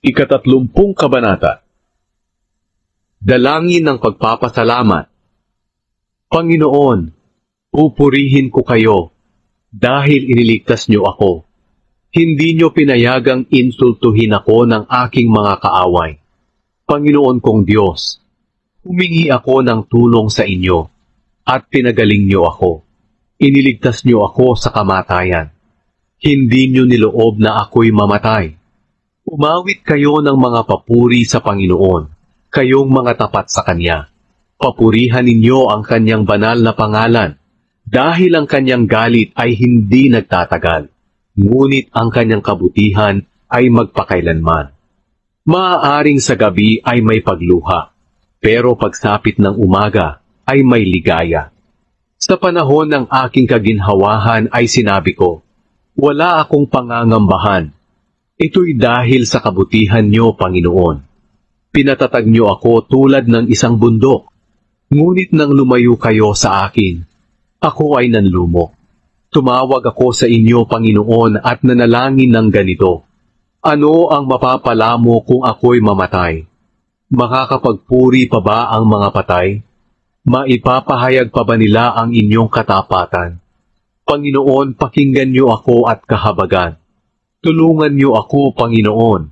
Ika-30 Kabanata. Dalangin ng pagpapasalamat. Panginoon, pupurihin ko kayo dahil iniligtas niyo ako. Hindi niyo pinayagang insultuhin ako ng aking mga kaaway. Panginoon kong Diyos, humingi ako ng tulong sa inyo at pinagaling niyo ako. Iniligtas niyo ako sa kamatayan. Hindi niyo niloob na ako'y mamatay. Umawit kayo ng mga papuri sa Panginoon, kayong mga tapat sa Kanya. Papurihan ninyo ang Kanyang banal na pangalan, dahil ang Kanyang galit ay hindi nagtatagal, ngunit ang Kanyang kabutihan ay magpakailanman. Maaaring sa gabi ay may pagluha, pero pagsapit ng umaga ay may ligaya. Sa panahon ng aking kaginhawahan ay sinabi ko, wala akong pangangambahan. Ito'y dahil sa kabutihan niyo, Panginoon. Pinatatag niyo ako tulad ng isang bundok. Ngunit nang lumayo kayo sa akin, ako ay nanlumok. Tumawag ako sa inyo, Panginoon, at nanalangin ng ganito. Ano ang mapapala mo kung ako'y mamatay? Makakapagpuri pa ba ang mga patay? Maipapahayag pa ba nila ang inyong katapatan? Panginoon, pakinggan niyo ako at kahabagan. Tulungan niyo ako, Panginoon.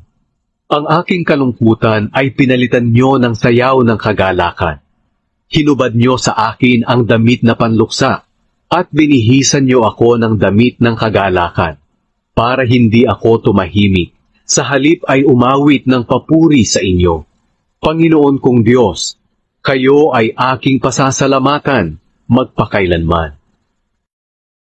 Ang aking kalungkutan ay pinalitan niyo ng sayaw ng kagalakan. Hinubad niyo sa akin ang damit na panluksa at binihisan niyo ako ng damit ng kagalakan para hindi ako tumahimik. Sa halip ay umawit ng papuri sa inyo. Panginoon kong Diyos, kayo ay aking pasasalamatan magpakailanman.